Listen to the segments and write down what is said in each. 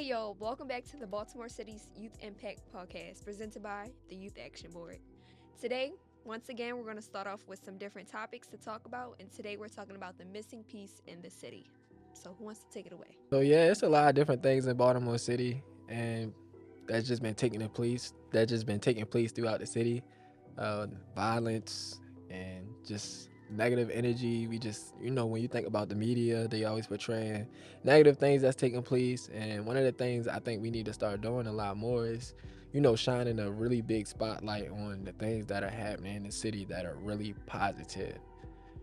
Hey yo, welcome back to the Baltimore City's Youth Impact Podcast, presented by the Youth Action Board. Today, once again, we're going to start off with some different topics to talk about, and today we're talking about the missing piece in the city. So who wants to take it away? So yeah, it's a lot of different things in Baltimore City, and that's just been taking place. That just been taking place throughout the city. Violence and just negative energy. We just, when you think about the media, they always portraying negative things that's taking place. And one of the things I think we need to start doing a lot more is, shining a really big spotlight on the things that are happening in the city that are really positive.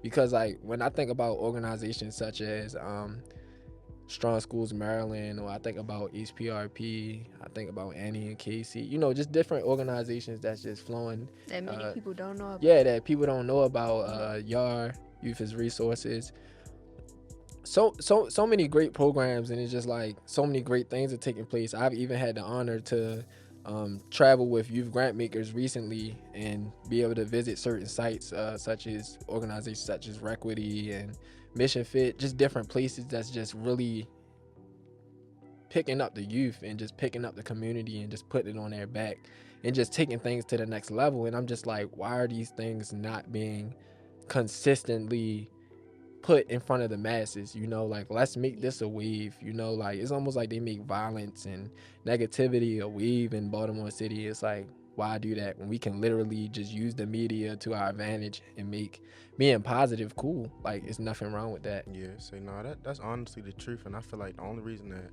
Because like when I think about organizations such as Strong Schools Maryland, or I think about East PRP, I think about Annie and Casey, just different organizations that's just flowing. That many people don't know about. Yeah, that people don't know about. YAR, Youth as Resources. So many great programs, and it's just like so many great things are taking place. I've even had the honor to travel with youth grant makers recently and be able to visit certain sites, such as organizations such as Requity and Mission Fit, just different places that's just really picking up the youth and just picking up the community and just putting it on their back and just taking things to the next level. And I'm just like, why are these things not being consistently put in front of the masses? Like, let's make this a wave. Like, it's almost like they make violence and negativity a wave in Baltimore City. It's like, why do that when we can literally just use the media to our advantage and make being positive cool? Like, it's nothing wrong with that. Yeah, that's honestly the truth, and I feel like the only reason that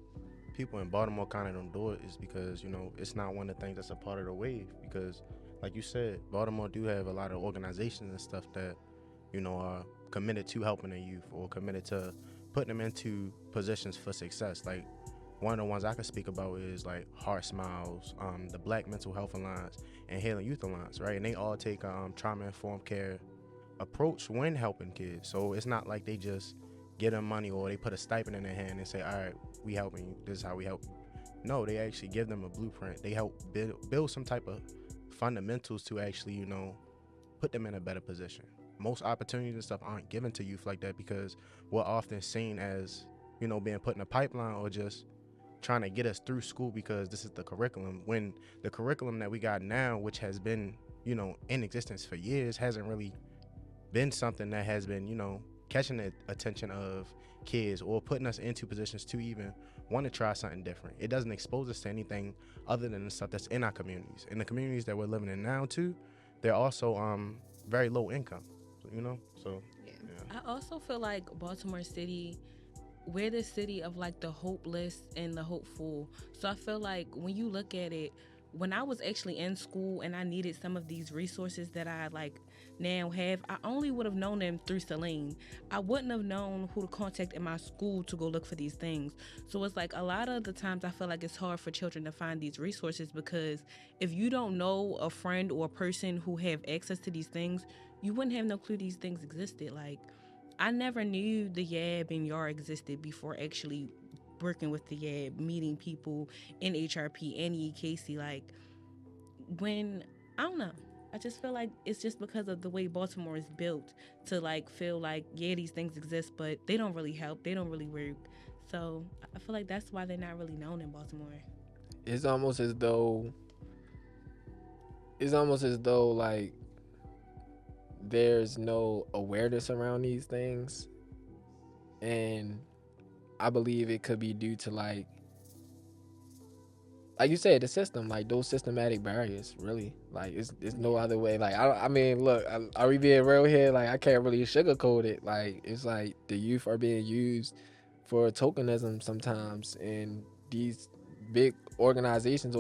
people in Baltimore kind of don't do it is because it's not one of the things that's a part of the wave. Because, like you said, Baltimore do have a lot of organizations and stuff that are committed to helping the youth or committed to putting them into positions for success. Like, one of the ones I can speak about is like Heart Smiles, the Black Mental Health Alliance, and Healing Youth Alliance, right? And they all take a trauma-informed care approach when helping kids. So it's not like they just get them money or they put a stipend in their hand and say, all right, we helping you. This is how we help you. No, they actually give them a blueprint. They help build some type of fundamentals to actually, put them in a better position. Most opportunities and stuff aren't given to youth like that because we're often seen as, being put in a pipeline or just trying to get us through school because this is the curriculum, when the curriculum that we got now, which has been, in existence for years, hasn't really been something that has been, catching the attention of kids or putting us into positions to even want to try something different. It doesn't expose us to anything other than the stuff that's in our communities. In the communities that we're living in now too, they're also very low income, so Yeah. I also feel like Baltimore City, we're the city of like the hopeless and the hopeful. So I feel like when you look at it, when I was actually in school and I needed some of these resources that I like now have, I only would have known them through Celine. I wouldn't have known who to contact in my school to go look for these things. So it's like a lot of the times I feel like it's hard for children to find these resources because if you don't know a friend or a person who have access to these things, you wouldn't have no clue these things existed. Like, I never knew the YAB and YAR existed before actually working with the YAB, meeting people in HRP and EKC. Like, when, I don't know, I just feel like it's just because of the way Baltimore is built to like feel like, yeah, these things exist, but they don't really help. They don't really work. So I feel like that's why they're not really known in Baltimore. It's almost as though like there's no awareness around these things, and I believe it could be due to like you said, the system, like those systematic barriers. Really, like it's no other way. Like I mean, look, are we being real here? Like, I can't really sugarcoat it. Like, it's like the youth are being used for tokenism sometimes, and these big organizations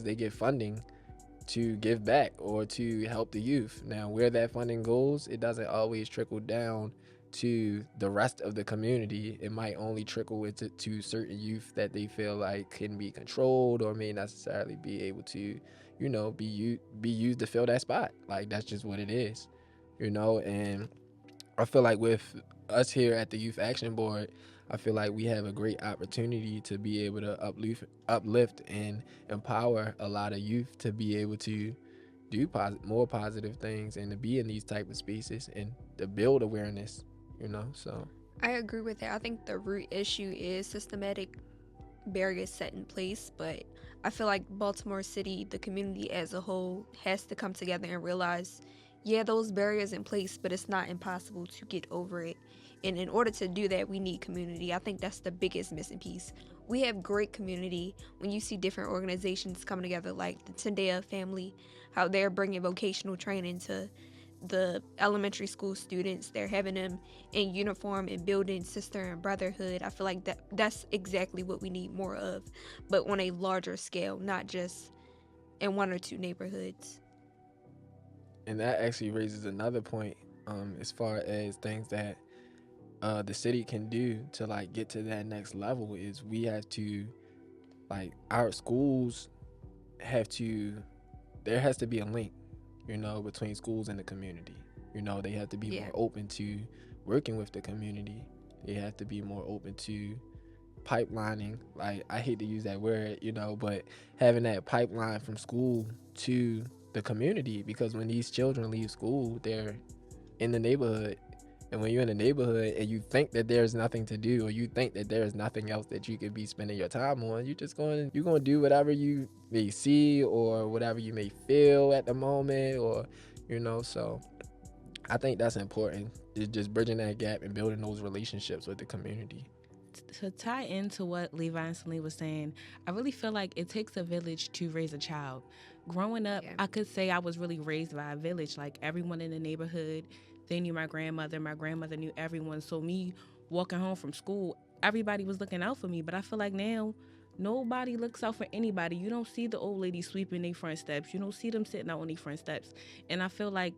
they get funding to give back or to help the youth. Now, where that funding goes, it doesn't always trickle down to the rest of the community. It might only trickle into to certain youth that they feel like can be controlled or may necessarily be able to, be used to fill that spot. Like, that's just what it is, and I feel like with us here at the Youth Action Board, I feel like we have a great opportunity to be able to uplift and empower a lot of youth to be able to do more positive things and to be in these type of spaces and to build awareness, so. I agree with that. I think the root issue is systematic barriers set in place, but I feel like Baltimore City, the community as a whole, has to come together and realize, yeah, those barriers in place, but it's not impossible to get over it. And in order to do that, we need community. I think that's the biggest missing piece. We have great community when you see different organizations coming together, like the Tendea family, how they're bringing vocational training to the elementary school students. They're having them in uniform and building sister and brotherhood. I feel like that's exactly what we need more of, but on a larger scale, not just in one or two neighborhoods. And that actually raises another point, as far as things that the city can do to like get to that next level is we have to, like, our schools have to, there has to be a link, between schools and the community. They have to be more open to working with the community. They have to be more open to pipelining. Like, I hate to use that word, but having that pipeline from school to the community, because when these children leave school, they're in the neighborhood. And when you're in the neighborhood and you think that there's nothing to do, or you think that there's nothing else that you could be spending your time on, you're going to do whatever you may see or whatever you may feel at the moment, or, so I think that's important, is just bridging that gap and building those relationships with the community. To tie into what Levi and Celine was saying, I really feel like it takes a village to raise a child. Growing up, I could say I was really raised by a village. Like, everyone in the neighborhood, they knew my grandmother knew everyone. So me walking home from school, everybody was looking out for me. But I feel like now nobody looks out for anybody. You don't see the old ladies sweeping their front steps. You don't see them sitting out on their front steps. And I feel like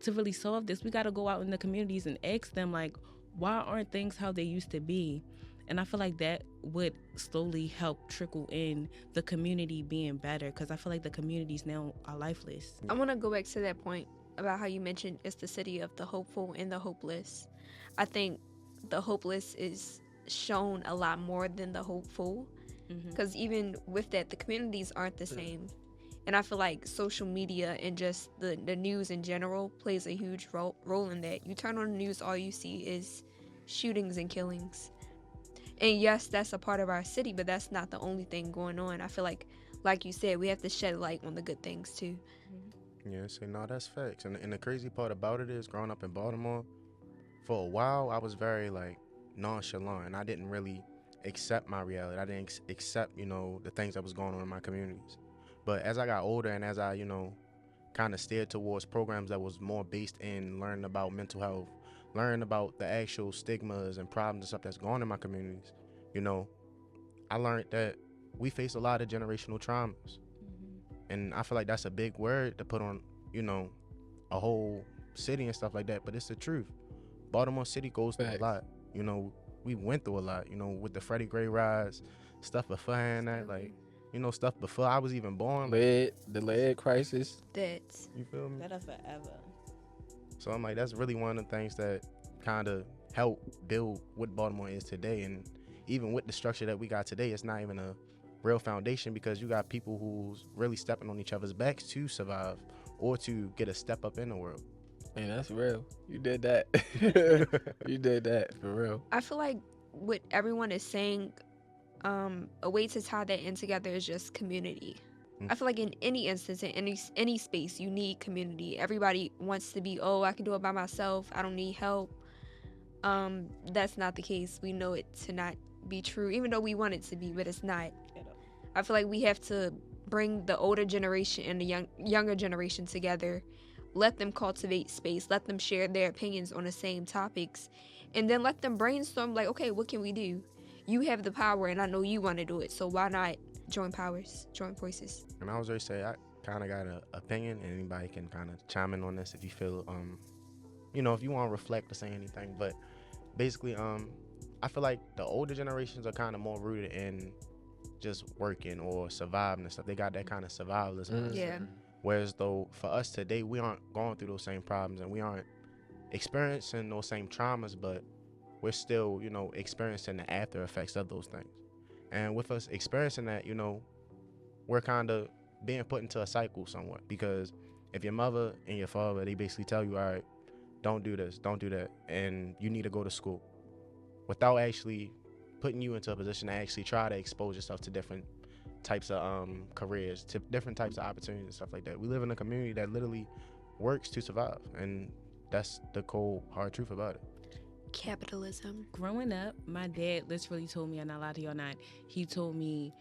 to really solve this, we got to go out in the communities and ask them, like, why aren't things how they used to be? And I feel like that would slowly help trickle in the community being better, because I feel like the communities now are lifeless. I want to go back to that point about how you mentioned it's the city of the hopeful and the hopeless. I think the hopeless is shown a lot more than the hopeful, because even with that, the communities aren't the same. And I feel like social media and just the news in general plays a huge role in that. You turn on the news, all you see is shootings and killings. And yes, that's a part of our city, but that's not the only thing going on. I feel like you said, we have to shed light on the good things too. Yeah, so no, that's facts. And the crazy part about it is, growing up in Baltimore, for a while, I was very, like, nonchalant, and I didn't really accept my reality. I didn't accept, the things that was going on in my communities. But as I got older and as I, kind of steered towards programs that was more based in learning about mental health, learning about the actual stigmas and problems and stuff that's going on in my communities, I learned that we face a lot of generational traumas. And I feel like that's a big word to put on, a whole city and stuff like that. But it's the truth. Baltimore City goes through a lot. We went through a lot, with the Freddie Gray riots, stuff beforehand that, like, stuff before I was even born. The lead crisis. That's, you feel me? That'll forever. So I'm like, that's really one of the things that kind of helped build what Baltimore is today. And even with the structure that we got today, it's not even a real foundation, because you got people who's really stepping on each other's backs to survive or to get a step up in the world. Man, that's real. You did that. You did that, for real. I feel like what everyone is saying, a way to tie that in together is just community. I feel like in any instance, in any space, you need community. Everybody wants to be, I can do it by myself, I don't need help. That's not the case. We know it to not be true, even though we want it to be, but it's not. I feel like we have to bring the older generation and the younger generation together, let them cultivate space, let them share their opinions on the same topics, and then let them brainstorm, like, okay, what can we do? You have the power, and I know you want to do it, so why not join powers, join voices? And I was going to say, I kind of got an opinion, and anybody can kind of chime in on this if you feel, if you want to reflect or say anything. But basically, I feel like the older generations are kind of more rooted in just working or surviving and stuff. They got that kind of survivalism. Yeah. Whereas though for us today, we aren't going through those same problems and we aren't experiencing those same traumas, but we're still, experiencing the after effects of those things. And with us experiencing that, we're kind of being put into a cycle somewhat, because if your mother and your father, they basically tell you, all right, don't do this, don't do that, and you need to go to school, without actually putting you into a position to actually try to expose yourself to different types of careers, to different types of opportunities and stuff like that. We live in a community that literally works to survive, and that's the cold hard truth about it. Capitalism. Growing up, my dad literally told me, and I lie to y'all not, he told me,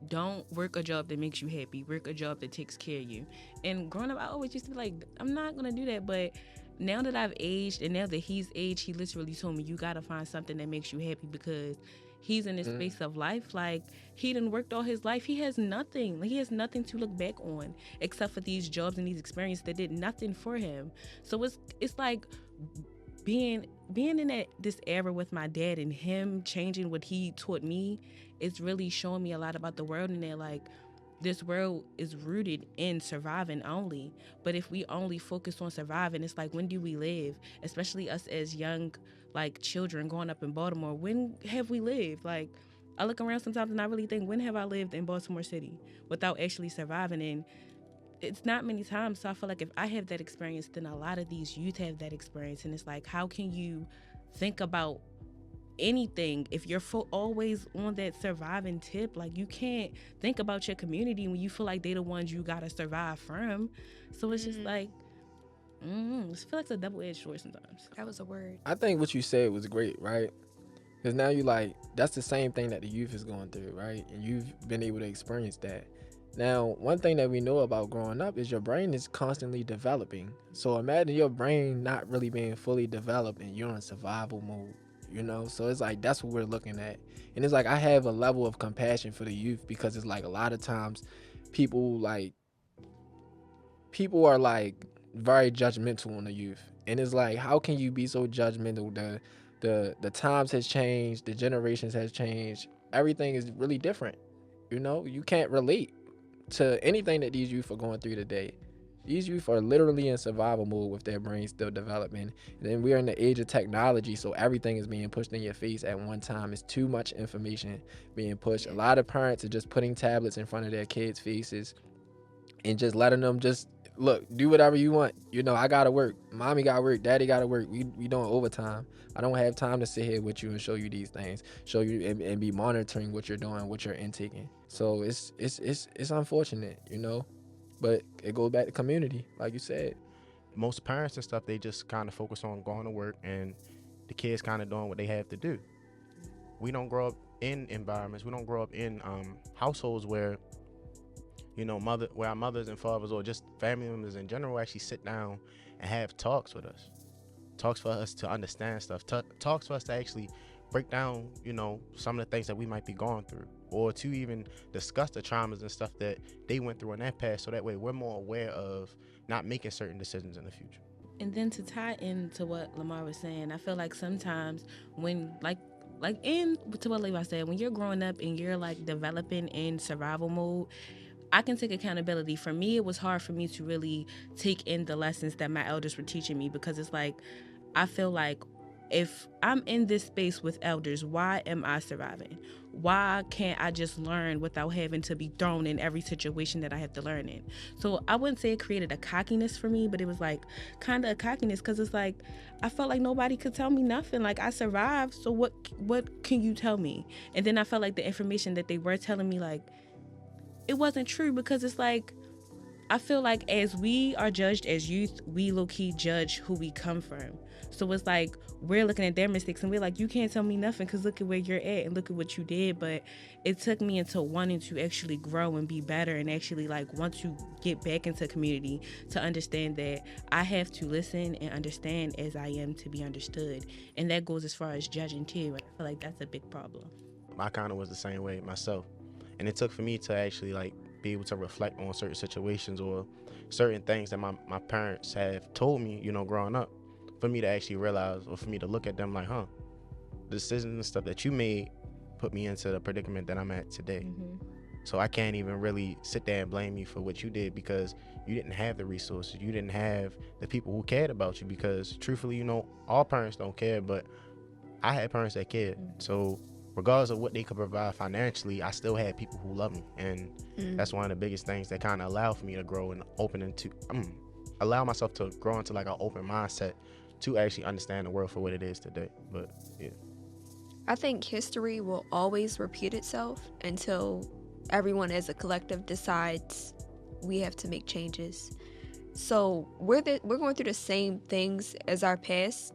don't work a job that makes you happy. Work a job that takes care of you. And growing up, I always used to be like, I'm not going to do that. But now that I've aged and now that he's aged, he literally told me, you got to find something that makes you happy, because he's in this space of life. Like, he done worked all his life. He has nothing. Like, he has nothing to look back on except for these jobs and these experiences that did nothing for him. So it's like being in this era with my dad and him changing what he taught me, it's really showing me a lot about the world, and that like this world is rooted in surviving only. But if we only focus on surviving, it's like, when do we live? Especially us as young like children growing up in Baltimore, when have we lived? Like, I look around sometimes and I really think, when have I lived in Baltimore City without actually surviving? And it's not many times. So I feel like if I have that experience, then a lot of these youth have that experience. And it's like, how can you think about anything if you're always on that surviving tip? Like, you can't think about your community when you feel like they're the ones you gotta survive from. So it's just like, I feel like it's a double-edged sword sometimes. That was a word. I think what you said was great, right? Because now you like, that's the same thing that the youth is going through, right? And you've been able to experience that. Now, one thing that we know about growing up is your brain is constantly developing. So imagine your brain not really being fully developed and you're in survival mode, you know? So it's like, that's what we're looking at. And it's like, I have a level of compassion for the youth, because it's like a lot of times people are like very judgmental on the youth. And it's like, how can you be so judgmental? The times has changed, the generations has changed. Everything is really different. You know, you can't relate to anything that these youth are going through today. These youth are literally in survival mode with their brains still developing. And then we're in the age of technology, so everything is being pushed in your face at one time. It's too much information being pushed. A lot of parents are just putting tablets in front of their kids' faces and just letting them just, look, do whatever you want. You know, I gotta work. Mommy gotta work. Daddy gotta work. We doing overtime. I don't have time to sit here with you and show you these things, show you and be monitoring what you're doing, what you're intaking. So it's unfortunate, you know, but it goes back to community, like you said. Most parents and stuff, they just kind of focus on going to work and the kids kind of doing what they have to do. We don't grow up in environments. We don't grow up in households where, you know, where our mothers and fathers or just family members in general actually sit down and have talks with us. Talks for us to understand stuff. Talks for us to actually break down, you know, some of the things that we might be going through, or to even discuss the traumas and stuff that they went through in that past, so that way we're more aware of not making certain decisions in the future. And then to tie into what Lamar was saying, I feel like sometimes when like in to what Levi said, when you're growing up and you're like developing in survival mode, I can take accountability. For me, it was hard for me to really take in the lessons that my elders were teaching me, because it's like, I feel like if I'm in this space with elders, why am I surviving? Why can't I just learn without having to be thrown in every situation that I have to learn in? So I wouldn't say it created a cockiness for me, but it was like kind of a cockiness, because it's like I felt like nobody could tell me nothing. Like, I survived, so what can you tell me? And then I felt like the information that they were telling me, like, it wasn't true, because it's like, I feel like as we are judged as youth, we low-key judge who we come from. So it's like, we're looking at their mistakes and we're like, you can't tell me nothing because look at where you're at and look at what you did. But it took me into wanting to actually grow and be better and actually like want to get back into community, to understand that I have to listen and understand as I am to be understood. And that goes as far as judging too. I feel like that's a big problem. I kind of was the same way myself. And it took for me to actually like be able to reflect on certain situations or certain things that my parents have told me, you know, growing up, for me to actually realize, or for me to look at them like, the decisions and stuff that you made put me into the predicament that I'm at today. Mm-hmm. So I can't even really sit there and blame you for what you did, because you didn't have the resources. You didn't have the people who cared about you, because truthfully, you know, all parents don't care, but I had parents that cared. Mm-hmm. So regardless of what they could provide financially, I still had people who love me. And that's one of the biggest things that kind of allowed for me to grow and allow myself to grow into like an open mindset to actually understand the world for what it is today. But yeah. I think history will always repeat itself until everyone as a collective decides we have to make changes. So we're going through the same things as our past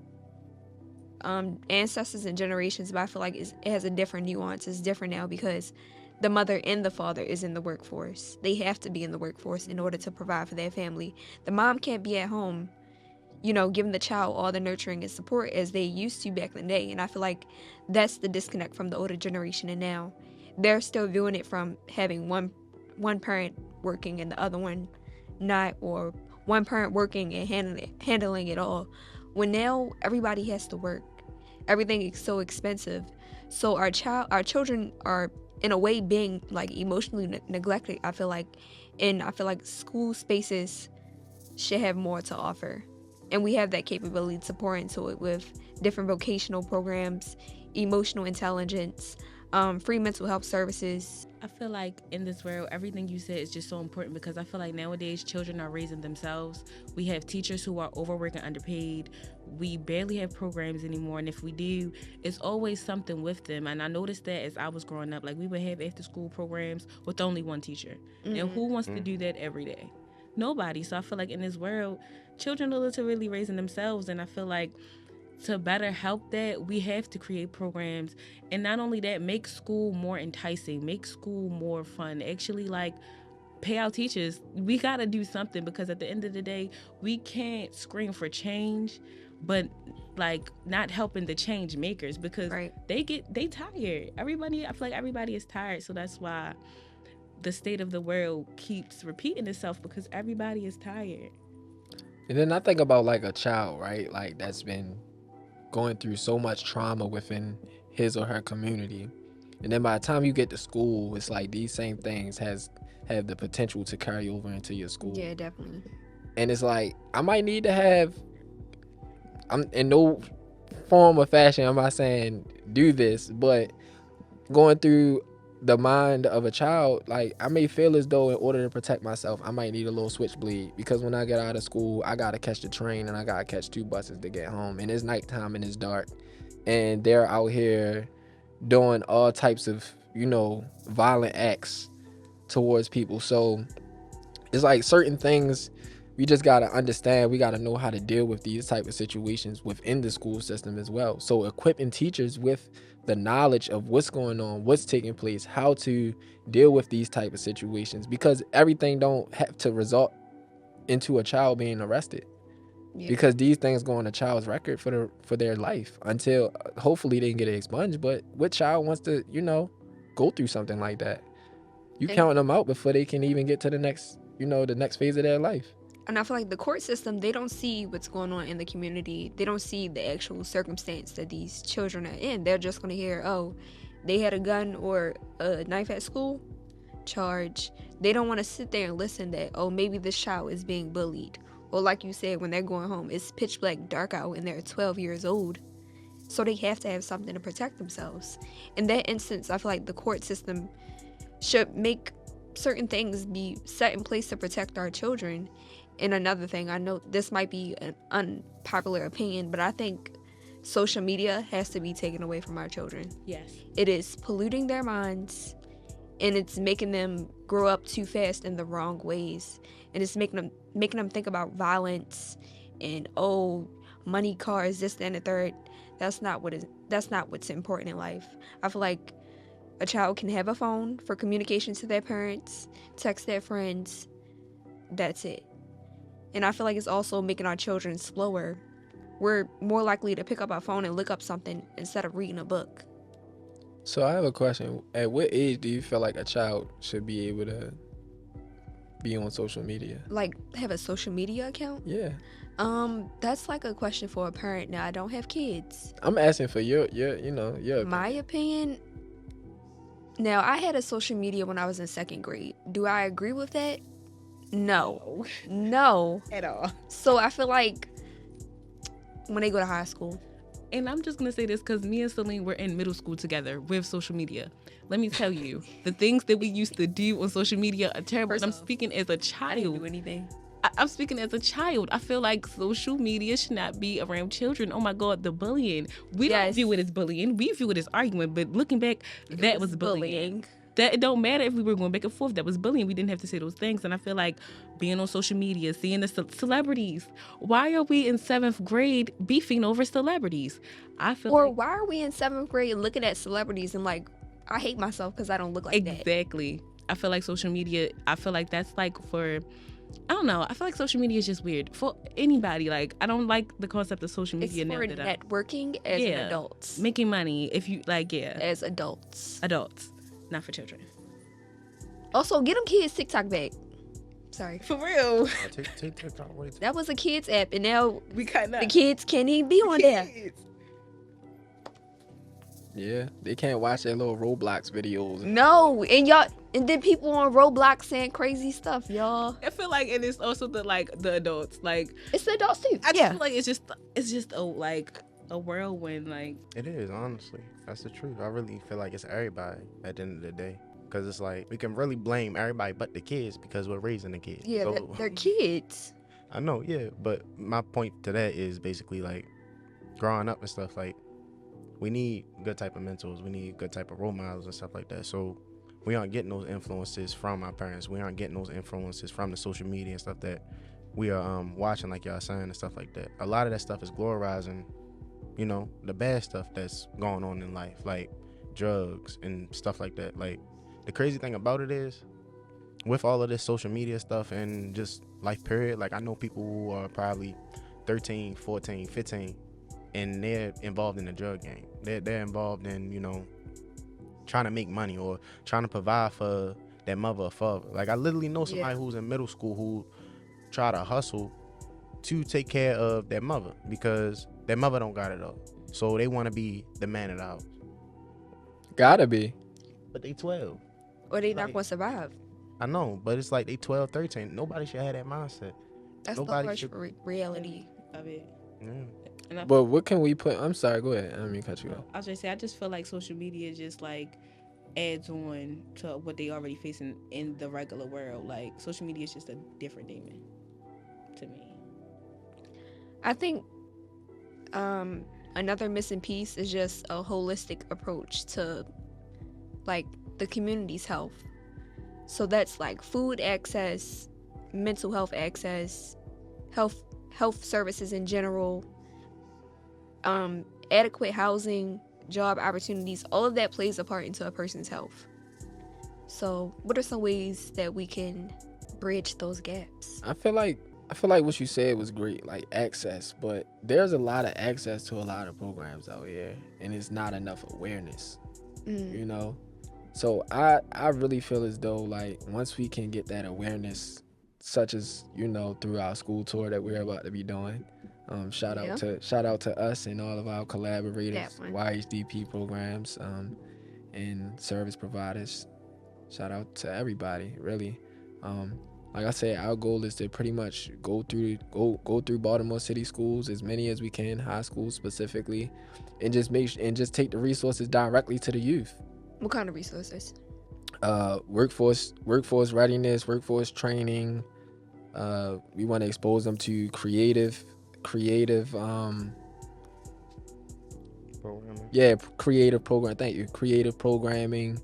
ancestors and generations, but I feel like it has a different nuance. It's different now because the mother and the father is in the workforce. They have to be in the workforce in order to provide for their family. The mom can't be at home, giving the child all the nurturing and support as they used to back in the day. And I feel like that's the disconnect from the older generation. And now they're still viewing it from having one parent working and the other one not, or one parent working and handling it all. When now everybody has to work, everything is so expensive. So our children are in a way being like emotionally neglected. I feel like school spaces should have more to offer, and we have that capability to pour into it with different vocational programs, emotional intelligence, free mental health services. I feel like in this world, everything you said is just so important because I feel like nowadays children are raising themselves. We have teachers who are overworked and underpaid. We barely have programs anymore, and if we do, it's always something with them. And I noticed that as I was growing up, like we would have after school programs with only one teacher. Mm-hmm. And who wants to do that every day? Nobody. So I feel like in this world, children are literally raising themselves, and I feel like to better help that, we have to create programs, and not only that, make school more enticing, make school more fun, actually like pay our teachers. We got to do something because at the end of the day, we can't scream for change but like not helping the change makers because they tired. Everybody, I feel like everybody is tired, so that's why the state of the world keeps repeating itself because everybody is tired. And then I think about like a child, right? Like that's been going through so much trauma within his or her community, and then by the time you get to school, it's like these same things have the potential to carry over into your school. Yeah, definitely. And it's like I might need to have, I'm in no form or fashion, I'm not saying do this, but going through the mind of a child, like I may feel as though in order to protect myself, I might need a little switchblade because when I get out of school, I gotta catch the train and I gotta catch 2 buses to get home, and it's nighttime and it's dark, and they're out here doing all types of violent acts towards people. So it's like certain things we just gotta understand. We gotta know how to deal with these type of situations within the school system as well. So equipping teachers with the knowledge of what's going on, what's taking place, how to deal with these type of situations, because everything don't have to result into a child being arrested. Yeah. Because these things go on a child's record for their life until hopefully they can get it expunged. But what child wants to go through something like that? You counting them out before they can even get to the next the next phase of their life. And I feel like the court system, they don't see what's going on in the community. They don't see the actual circumstance that these children are in. They're just going to hear, oh, they had a gun or a knife at school, charge. They don't want to sit there and listen that, oh, maybe this child is being bullied. Or like you said, when they're going home, it's pitch black dark out and they're 12 years old. So they have to have something to protect themselves. In that instance, I feel like the court system should make certain things be set in place to protect our children. And another thing, I know this might be an unpopular opinion, but I think social media has to be taken away from our children. Yes. It is polluting their minds, and it's making them grow up too fast in the wrong ways. And it's making them think about violence and, oh, money, cars, this, that, and the third. That's not what's important in life. I feel like a child can have a phone for communication to their parents, text their friends. That's it. And I feel like it's also making our children slower. We're more likely to pick up our phone and look up something instead of reading a book. So I have a question. At what age do you feel like a child should be able to be on social media? Like have a social media account? Yeah. That's like a question for a parent. Now I don't have kids. I'm asking for your opinion. My opinion. Now I had a social media when I was in 2nd grade. Do I agree with that? No at all. So I feel like when they go to high school, and I'm just gonna say this because me and Celine were in middle school together with social media. Let me tell you, the things that we used to do on social media are terrible. I'm speaking as a child. I didn't do anything. I'm speaking as a child. I feel like social media should not be around children. Oh my God, the bullying. We don't view it as bullying. We view it as arguing. But looking back, that was bullying. That it don't matter if we were going back and forth. That was bullying. We didn't have to say those things. And I feel like being on social media, seeing the celebrities. Why are we in 7th grade beefing over celebrities? Why are we in 7th grade looking at celebrities and like, I hate myself because I don't look like that. Exactly. I feel like social media, I feel like that's like for, I don't know. I feel like social media is just weird for anybody. Like, I don't like the concept of social media. It's for networking as adults. Making money if you, like, as adults. Adults, not for children. Also, get them kids TikTok back. Sorry. For real. Take TikTok away. That was a kids app, and now the kids can't even be on there. Yeah, they can't watch their little Roblox videos. No, and then people on Roblox saying crazy stuff, y'all. I feel like it is also the adults, like it's the adults too. I just feel like it's just a whirlwind, like it is. Honestly, that's the truth. I really feel like it's everybody at the end of the day, because it's like we can really blame everybody but the kids because we're raising the kids. Yeah, so, they're kids. I know, yeah, but my point to that is basically like growing up and stuff like. We need good type of mentors. We need good type of role models and stuff like that. So we aren't getting those influences from our parents. We aren't getting those influences from the social media and stuff that we are watching, like y'all saying, and stuff like that. A lot of that stuff is glorizing, the bad stuff that's going on in life, like drugs and stuff like that. Like the crazy thing about it is, with all of this social media stuff and just life period, like I know people who are probably 13, 14, 15, and they're involved in the drug game. They're involved in, trying to make money or trying to provide for their mother or father. Like I literally know somebody who's in middle school who try to hustle to take care of their mother because their mother don't got it all. So they want to be the man of the house. Gotta be. But they 12. Or they not going to survive. I know, but it's like they 12, 13. Nobody should have that mindset. That's the harsh reality of it. Yeah. But what can we put? I'm sorry, go ahead. I don't mean to cut you off. I was just say, I just feel like social media just like adds on to what they already facing in the regular world. Like social media is just a different demon to me. I think another missing piece is just a holistic approach to like the community's health. So that's like food access, mental health access, health services in general. Adequate housing, job opportunities, all of that plays a part into a person's health. So what are some ways that we can bridge those gaps? I feel like what you said was great, like access, but there's a lot of access to a lot of programs out here and it's not enough awareness. So I really feel as though like once we can get that awareness, such as through our school tour that we're about to be doing, shout out to us and all of our collaborators, YHDP programs, and service providers. Shout out to everybody, really. Like I said, our goal is to pretty much go through Baltimore City schools, as many as we can, high schools specifically, and just take the resources directly to the youth. What kind of resources? Workforce readiness, workforce training. We want to expose them to creative programming. Creative program. Thank you. Creative programming.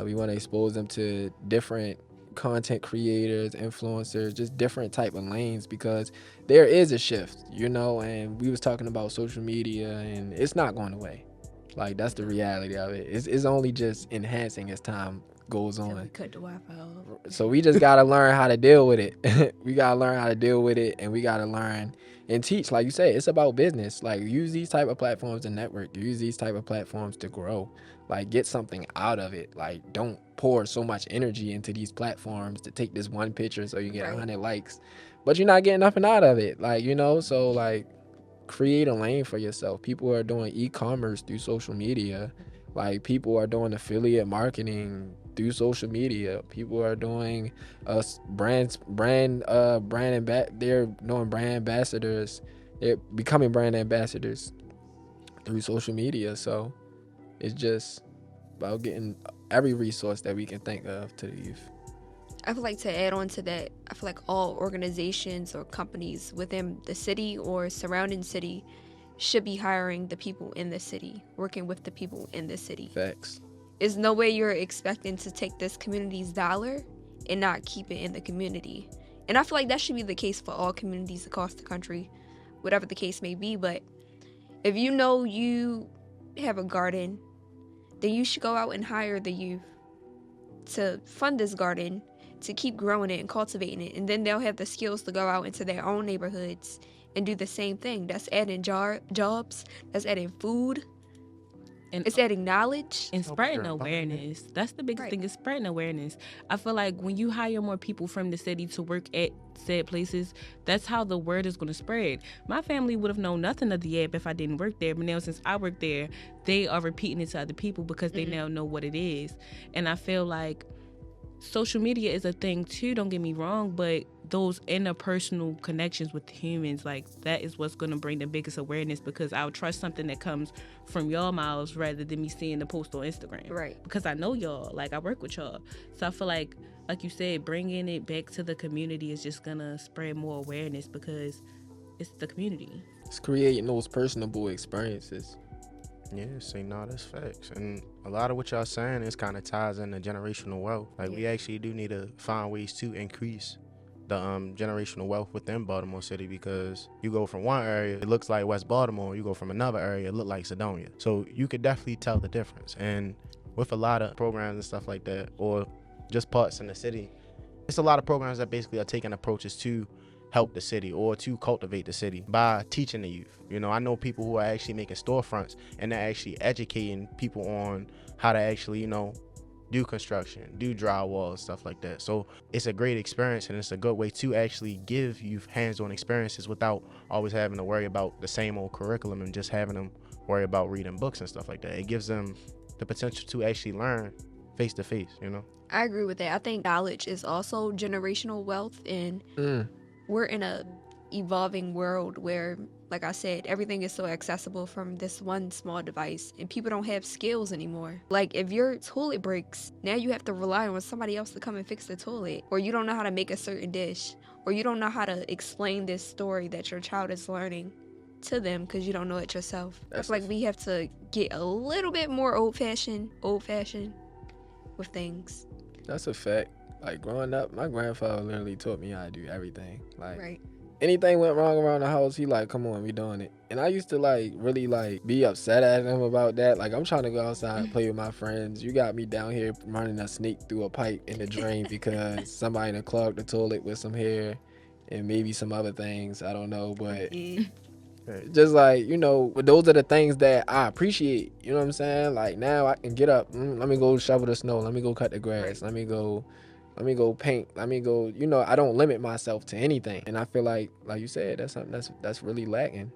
We want to expose them to different content creators, influencers, just different type of lanes, because there is a shift, and we was talking about social media and it's not going away. Like that's the reality of it. It's only just enhancing as time goes on. Cut the Wi-Fi off. So we just gotta learn how to deal with it. We gotta learn how to deal with it, and we gotta learn and teach. Like you say, it's about business. Like use these type of platforms to network. Use these type of platforms to grow. Like get something out of it. Like don't pour so much energy into these platforms to take this one picture so you get 100 likes, but you're not getting nothing out of it. Like so like create a lane for yourself. People are doing e-commerce through social media. Like people are doing affiliate marketing through social media. People are doing they're doing brand ambassadors. They're becoming brand ambassadors through social media. So it's just about getting every resource that we can think of to the youth. I feel like to add on to that, I feel like all organizations or companies within the city or surrounding city should be hiring the people in the city, working with the people in the city. Facts. There's no way you're expecting to take this community's dollar and not keep it in the community. And I feel like that should be the case for all communities across the country, whatever the case may be. But if you know you have a garden, then you should go out and hire the youth to fund this garden, to keep growing it and cultivating it. And then they'll have the skills to go out into their own neighborhoods and do the same thing. That's adding jobs, that's adding food, And it's adding knowledge. and spreading your awareness. That's the biggest Right. thing, is spreading awareness. I feel like when you hire more people from the city to work at said places, that's how the word is going to spread. My family would have known nothing of the app if I didn't work there, but now since I work there, they are repeating it to other people because they now know what it is. And I feel like social media is a thing too, don't get me wrong, but those interpersonal connections with humans, like, that is what's going to bring the biggest awareness, because I'll trust something that comes from y'all mouths rather than me seeing the post on Instagram. Right. Because I know y'all, like, I work with y'all. So I feel like you said, bringing it back to the community is just going to spread more awareness because it's the community. It's creating those personable experiences. Yeah, see, no, that's facts. And a lot of what y'all saying is kind of ties into generational wealth. Like, we actually do need to find ways to increase the generational wealth within Baltimore City, because you go from one area, it looks like West Baltimore, you go from another area, it look like Sedonia. So you could definitely tell the difference. And with a lot of programs and stuff like that, or just parts in the city, it's a lot of programs that basically are taking approaches to help the city or to cultivate the city by teaching the youth. You know, I know people who are actually making storefronts and they're actually educating people on how to actually, you know, do construction, do drywall, stuff like that. So it's a great experience, and it's a good way to actually give youth hands-on experiences without always having to worry about the same old curriculum and just having them worry about reading books and stuff like that. It gives them the potential to actually learn face to face, you know? I agree with that. I think knowledge is also generational wealth, and we're in a evolving world where, like I said, everything is so accessible from this one small device, and people don't have skills anymore. Like, if your toilet breaks, now you have to rely on somebody else to come and fix the toilet, or you don't know how to make a certain dish, or you don't know how to explain this story that your child is learning to them because you don't know it yourself. I feel like we have to get a little bit more old-fashioned with things. That's a fact. Like, growing up, my grandfather literally taught me how to do everything. Like, Right. anything went wrong around the house, he like, come on, we doing it. And I used to like really like be upset at him about that. Like, I'm trying to go outside and play with my friends. You got me down here running a snake through a pipe in the drain because somebody done clogged the toilet with some hair and maybe some other things. I don't know, but just like, you know, those are the things that I appreciate. You know what I'm saying? Like, now I can get up. Let me go shovel the snow. Let me go cut the grass. Let me go paint. Let me go, you know, I don't limit myself to anything. And I feel like you said, that's something that's really lacking,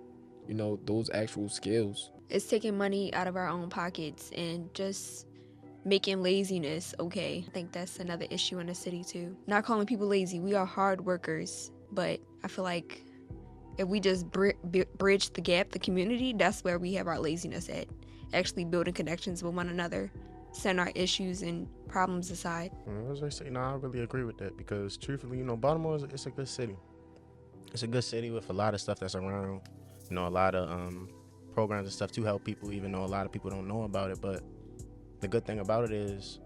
you know, those actual skills. It's taking money out of our own pockets and just making laziness okay. I think that's another issue in the city too. Not calling people lazy. We are hard workers, but I feel like if we just bridge the gap, the community, that's where we have our laziness at. Actually building connections with one another, setting our issues and problems aside. As I say, I really agree with that, because truthfully, you know, Baltimore it's a good city. It's a good city with a lot of stuff that's around, you know, a lot of programs and stuff to help people, even though a lot of people don't know about it. But the good thing about it is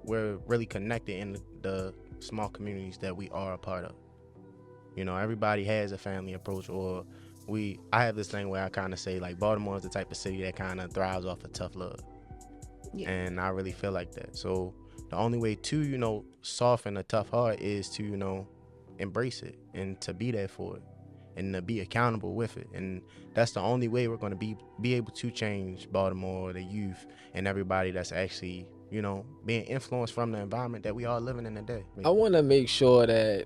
we're really connected in the small communities that we are a part of. You know, everybody has a family approach, or I have this thing where I kind of say, like, Baltimore is the type of city that kind of thrives off of tough love. Yeah. And I really feel like that. So the only way to, you know, soften a tough heart is to, you know, embrace it and to be there for it and to be accountable with it. And that's the only way we're going to be able to change Baltimore, the youth, and everybody that's actually, you know, being influenced from the environment that we are living in today. I want to make sure that,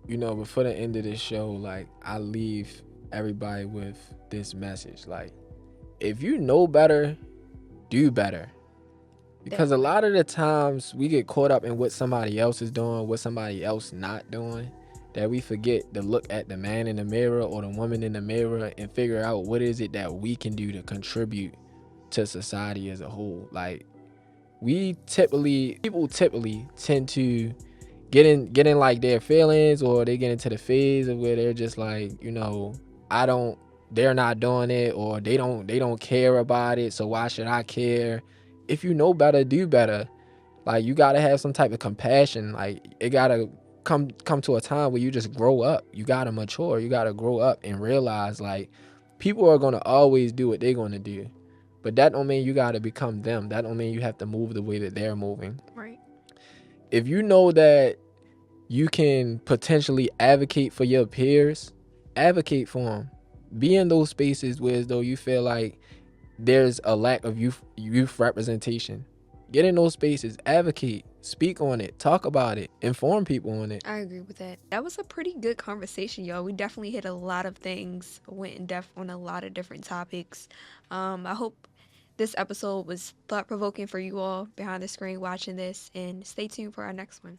you know, before the end of this show, like, I leave everybody with this message. Like, if you know better, do better. Because a lot of the times we get caught up in what somebody else is doing, what somebody else not doing, that we forget to look at the man in the mirror or the woman in the mirror and figure out what is it that we can do to contribute to society as a whole. Like, people typically tend to getting like their feelings, or they get into the phase of where they're just like, they're not doing it, or they don't care about it, so why should I care? If you know better, do better. Like, you gotta have some type of compassion. Like, it gotta come to a time where you just grow up. You gotta mature. You gotta grow up and realize, like, people are gonna always do what they're gonna do, but that don't mean you gotta become them. That don't mean you have to move the way that they're moving. Right. If you know that you can potentially advocate for your peers, advocate for them. Be in those spaces where as though you feel like there's a lack of youth representation. Get in those spaces, advocate, speak on it, talk about it, inform people on it. I agree with that. That was a pretty good conversation, y'all. We definitely hit a lot of things, went in depth on a lot of different topics. I hope this episode was thought-provoking for you all behind the screen watching this, and stay tuned for our next one.